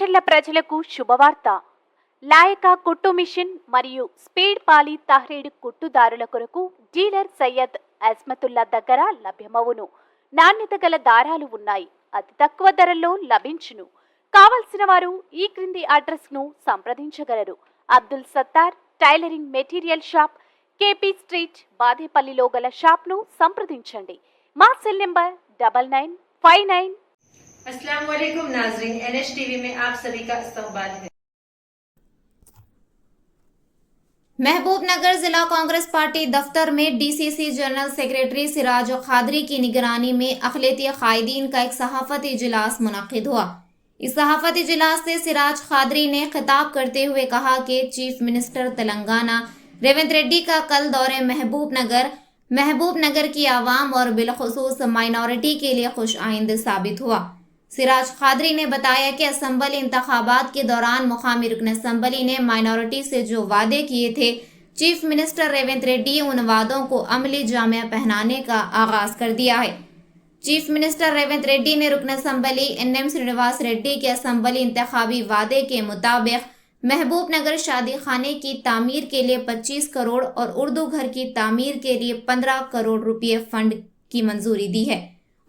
మాచర్ల ప్రజలకు శుభవార్త. లాయక కుట్టు మిషన్ మరియు స్పీడ్ పాలి తహ్రీడ్ కుట్టుదారుల కొరకు డీలర్ సయ్యద్ అజ్మతుల్లా దగ్గర లభ్యమవును. నాణ్యత గల దారాలు ఉన్నాయి. అతి తక్కువ ధరల్లో లభించును. కావలసిన వారు ఈ క్రింది అడ్రస్ ను సంప్రదించగలరు. Abdul Sattar tailoring material shop, KP street, బాదేపల్లిలో గల షాప్ ను సంప్రదించండి. మా సెల్ నంబర్ 9959। अस्सलाम वालेकुम नाज़रीन, NH टीवी में आप सभी का इस्तकबाल है। महबूबनगर जिला कांग्रेस पार्टी दफ्तर में DCC general secretary Siraj Qadri की निगरानी में अखिलती कायदीन का एक सहाफती इजलास मुनक्किद हुआ। इस सहाफती इजलास से सिराज खादरी ने खिताब करते हुए कहा कि चीफ मिनिस्टर तेलंगाना रेवंत रेड्डी का कल दौरे महबूबनगर की आवाम और बिलखुसूस माइनॉरिटी के लिए खुश आइंद साबित हुआ। सिराज खादरी ने बताया कि असम्बली इंतखाबात के दौरान मुकामी रुकन असम्बली ने माइनॉरिटी से जो वादे किए थे, चीफ मिनिस्टर रेवंत रेड्डी उन वादों को अमली जामिया पहनाने का आगाज कर दिया है। चीफ मिनिस्टर रेवंत रेड्डी ने रुकन असम्बली NM श्रीनिवास रेड्डी के असम्बली इंतखाबी वादे के मुताबिक महबूबनगर शादी खाने की तामीर के लिए 25 करोड़ और उर्दू घर की तामीर के लिए 15 करोड़ रुपये फंड की मंजूरी दी है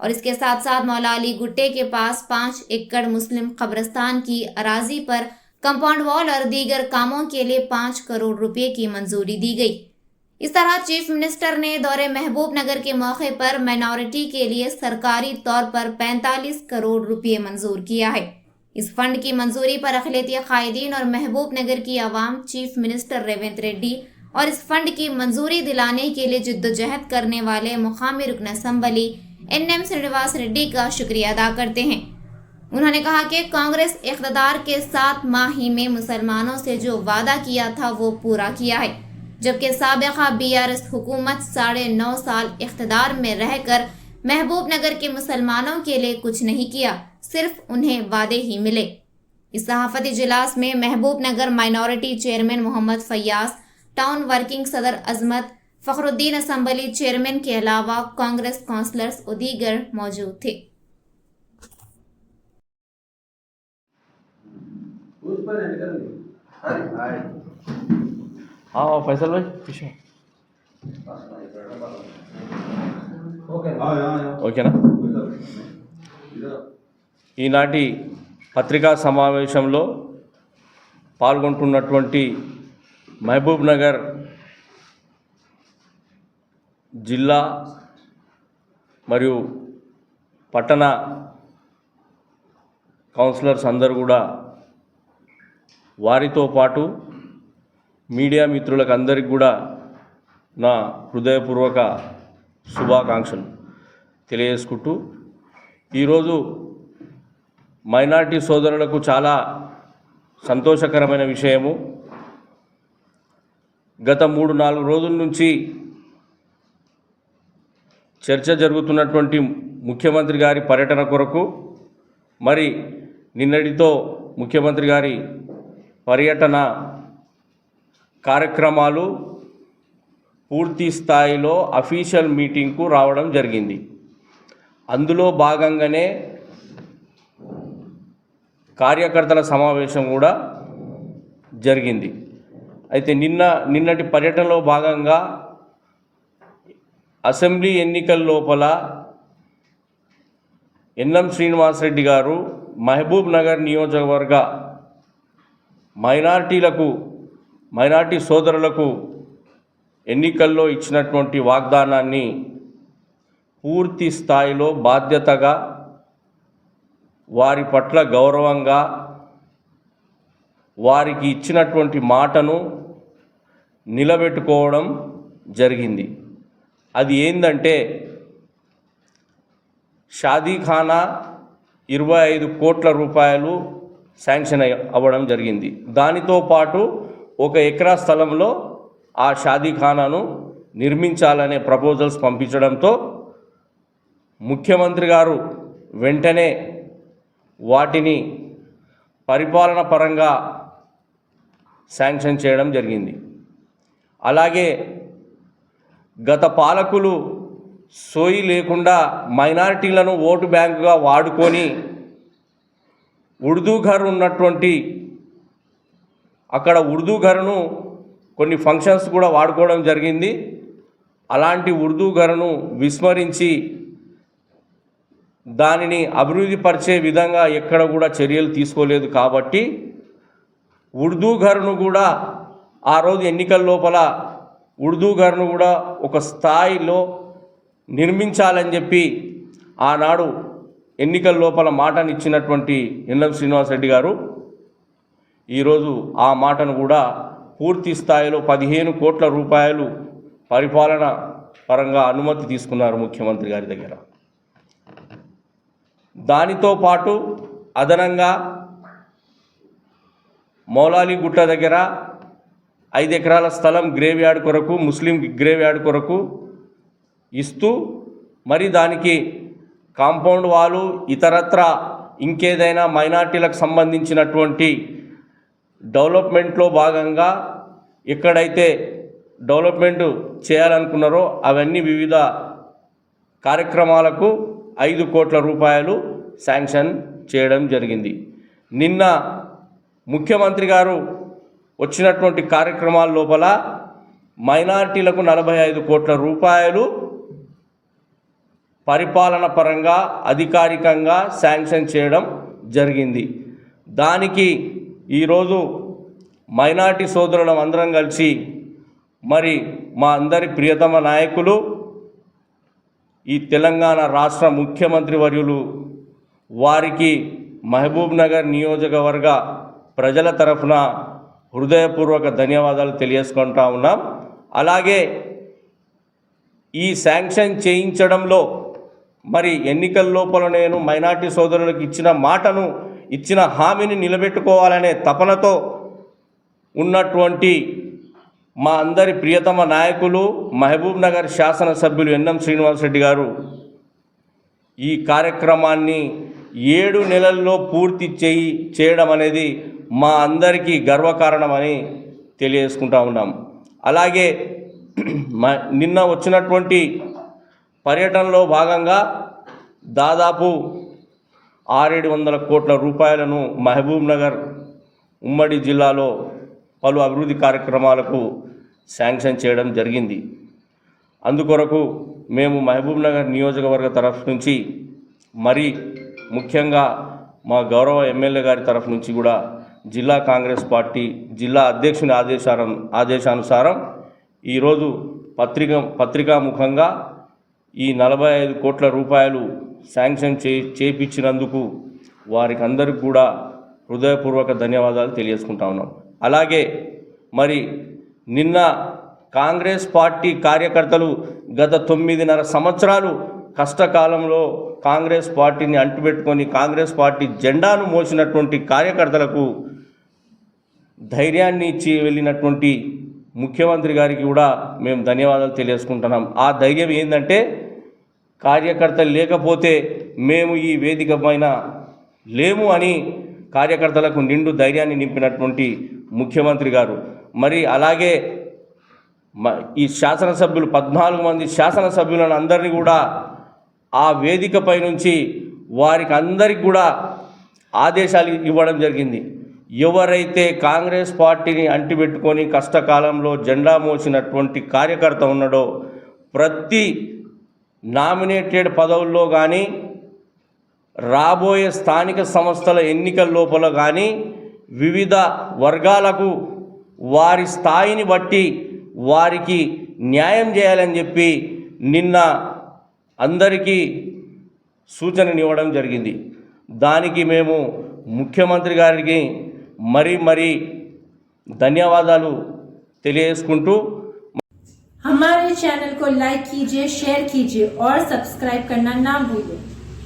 और इसके साथ साथ मौला अली गुट्टे के पास 5 एकड़ मुस्लिम कब्रिस्तान की अराजी पर कंपाउंड वॉल और दीगर कामों के लिए 5 करोड़ रुपए की मंजूरी दी गई। इस तरह चीफ मिनिस्टर ने दौरे महबूबनगर के मौके पर माइनॉरिटी के लिए सरकारी तौर पर 45 करोड़ रुपए मंजूर किया है। इस फंड की मंजूरी पर अखिलती कायदीन और महबूबनगर की आवाम चीफ मिनिस्टर रेवंत रेड्डी और इस फंड की मंजूरी दिलाने के लिए जिद्दोजहद करने वाले मुकामी रुकन असम्बली NM श्रीनिवास रेड्डी का शुक्रिया अदा करते हैं। उन्होंने कहा कि कांग्रेस इख्तिदार के 7 माह ही में मुसलमानों से जो वादा किया था वो पूरा किया है, जबकि साबिका BRS हुकूमत 9.5 साल इख्तिदार में रहकर महबूबनगर के मुसलमानों के लिए कुछ नहीं किया, सिर्फ उन्हें वादे ही मिले। इस सहाफती इजलास में Mahbubnagar minority chairman Mohammed Fayaz, town working सदर अजमत, फखरुद्दीन असम्बली चेयरमैन के अलावा कांग्रेस काउंसलर्स और दीगर मौजूद थे। हाँ फैसल भाई पीछे ఓకేనా. ఈనాటి పత్రికా సమావేశంలో పాల్గొంటున్నటువంటి మహబూబ్ నగర్ జిల్లా మరియు పట్టణ కౌన్సిలర్స్ అందరూ కూడా వారితో పాటు మీడియా మిత్రులకు అందరికీ కూడా నా హృదయపూర్వక శుభాకాంక్షలు తెలియజేసుకుంటూ, ఈరోజు మైనారిటీ సోదరులకు చాలా సంతోషకరమైన విషయము. గత 3-4 రోజుల నుంచి చర్చ జరుగుతున్నటువంటి ముఖ్యమంత్రి గారి పర్యటన కొరకు, మరి నిన్నటితో ముఖ్యమంత్రి గారి పర్యటన కార్యక్రమాలు పూర్తి స్థాయిలో అఫీషియల్ మీటింగ్కు రావడం జరిగింది. అందులో భాగంగానే కార్యకర్తల సమావేశం కూడా జరిగింది. అయితే నిన్నటి పర్యటనలో భాగంగా అసెంబ్లీ ఎన్నికల లోపల NM శ్రీనివాస్ రెడ్డి గారు మహబూబ్ నగర్ నియోజకవర్గ మైనారిటీ సోదరులకు ఎన్నికల్లో ఇచ్చినటువంటి వాగ్దానాన్ని పూర్తి స్థాయిలో బాధ్యతగా, వారి పట్ల గౌరవంగా, వారికి ఇచ్చినటువంటి మాటను నిలబెట్టుకోవడం జరిగింది. అది ఏందంటే, షాదీఖానా 25 కోట్ల రూపాయలు శాంక్షన్ అవ్వడం జరిగింది. దానితో పాటు 1 ఎకరా స్థలంలో ఆ షాదీఖానాను నిర్మించాలనే ప్రపోజల్స్ పంపించడంతో ముఖ్యమంత్రి గారు వెంటనే వాటిని పరిపాలన పరంగా శాంక్షన్ చేయడం జరిగింది. అలాగే గత పాలకులు సోయి లేకుండా మైనారిటీలను ఓటు బ్యాంకుగా వాడుకొని ఉర్దూ ఘర్ ఉన్నటువంటి అక్కడ ఉర్దూ ఘర్ను కొన్ని ఫంక్షన్స్ కూడా వాడుకోవడం జరిగింది. అలాంటి ఉర్దూ ఘర్ను విస్మరించి దానిని అభివృద్ధి పరిచే విధంగా ఎక్కడ కూడా చర్యలు తీసుకోలేదు. కాబట్టి ఉర్దూ ఘర్ను కూడా ఆ రోజు ఎన్నికల లోపల ఉర్దూ ఘర్ను కూడా ఒక స్థాయిలో నిర్మించాలని చెప్పి ఆనాడు ఎన్నికల లోపల మాటనిచ్చినటువంటి ఎన్ఎం శ్రీనివాసరెడ్డి గారు ఈరోజు ఆ మాటను కూడా పూర్తి స్థాయిలో 15 కోట్ల రూపాయలు పరిపాలన పరంగా అనుమతి తీసుకున్నారు ముఖ్యమంత్రి గారి దగ్గర. దానితో పాటు అదనంగా మౌలాలి గుట్ట దగ్గర 5 ఎకరాల స్థలం గ్రేవ్ యార్డ్ కొరకు, ముస్లిం గ్రేవ్ యార్డ్ కొరకు ఇస్తూ మరి దానికి కాంపౌండ్ వాలు ఇతరత్ర ఇంకేదైనా మైనార్టీలకు సంబంధించినటువంటి డెవలప్మెంట్లో భాగంగా ఎక్కడైతే డెవలప్మెంట్ చేయాలనుకున్నారో అవన్నీ వివిధ కార్యక్రమాలకు 5 కోట్ల రూపాయలు శాంక్షన్ చేయడం జరిగింది. నిన్న ముఖ్యమంత్రి గారు వచ్చినటువంటి కార్యక్రమాల లోపల మైనార్టీలకు 45 కోట్ల రూపాయలు పరిపాలన పరంగా అధికారికంగా శాంక్షన్ చేయడం జరిగింది. దానికి ఈరోజు మైనార్టీ సోదరులం అందరం కలిసి మరి మా అందరి ప్రియతమ నాయకులు ఈ తెలంగాణ రాష్ట్ర ముఖ్యమంత్రి వర్యులు వారికి మహబూబ్ నగర్ నియోజకవర్గ ప్రజల తరఫున హృదయపూర్వక ధన్యవాదాలు తెలియజేసుకుంటా ఉన్నాం. అలాగే ఈ శాంక్షన్ చేయించడంలో మరి ఎన్నికల లోపల నేను మైనార్టీ సోదరులకు ఇచ్చిన హామీని నిలబెట్టుకోవాలనే తపనతో ఉన్నటువంటి మా అందరి ప్రియతమ నాయకులు మహబూబ్ నగర్ శాసనసభ్యులు ఎన్ఎం శ్రీనివాసరెడ్డి గారు ఈ కార్యక్రమాన్ని 7 నెలల్లో పూర్తి చేయడం అనేది మా అందరికీ గర్వకారణమని తెలియజేసుకుంటా ఉన్నాం. అలాగే నిన్న వచ్చినటువంటి పర్యటనలో భాగంగా దాదాపు 600-700 కోట్ల రూపాయలను మహబూబ్ నగర్ ఉమ్మడి జిల్లాలో పలు అభివృద్ధి కార్యక్రమాలకు శాంక్షన్ చేయడం జరిగింది. అందుకొరకు మేము మహబూబ్ నగర్ నియోజకవర్గ తరఫు నుంచి మరి ముఖ్యంగా మా గౌరవ ఎమ్మెల్యే గారి తరఫు నుంచి కూడా జిల్లా కాంగ్రెస్ పార్టీ జిల్లా అధ్యక్షుని ఆదేశానుసారం ఈరోజు పత్రికాముఖంగా ఈ 45 కోట్ల రూపాయలు శాంక్షన్ చేయించినందుకు వారికి అందరికి కూడా హృదయపూర్వక ధన్యవాదాలు తెలియజేసుకుంటా ఉన్నాం. అలాగే మరి నిన్న కాంగ్రెస్ పార్టీ కార్యకర్తలు గత 9.5 సంవత్సరాలు కష్టకాలంలో కాంగ్రెస్ పార్టీని అంటుపెట్టుకొని కాంగ్రెస్ పార్టీ జెండాను మోసినటువంటి కార్యకర్తలకు ధైర్యాన్ని ఇచ్చి వెళ్ళినటువంటి ముఖ్యమంత్రి గారికి కూడా మేము ధన్యవాదాలు తెలియజేసుకుంటున్నాం. ఆ ధైర్యం ఏంటంటే కార్యకర్తలు లేకపోతే మేము ఈ వేదిక పైన లేము అని కార్యకర్తలకు నిండు ధైర్యాన్ని నింపినటువంటి ముఖ్యమంత్రి గారు. మరి అలాగే ఈ శాసనసభ్యులు 14 మంది శాసనసభ్యులను అందరినీ కూడా ఆ వేదికపై నుంచి వారికి అందరికి కూడా ఆదేశాలు ఇవ్వడం జరిగింది. ఎవరైతే కాంగ్రెస్ పార్టీని అంటిపెట్టుకొని కష్టకాలంలో జెండా మోసినటువంటి కార్యకర్త ఉన్నాడో ప్రతి నామినేటెడ్ పదవుల్లో కానీ రాబోయే స్థానిక సంస్థల ఎన్నికల లోపల కానీ వివిధ వర్గాలకు వారి స్థాయిని బట్టి వారికి న్యాయం చేయాలని చెప్పి నిన్న అందరికీ సూచననివ్వడం జరిగింది. దానికి మేము ముఖ్యమంత్రి గారికి మరీ ధన్యవాదాలు తెలియజేసుకుంటూ हमारे चैनल को लाइक कीजिए, शेयर कीजिए और सब्सक्राइब करना ना भूलिए।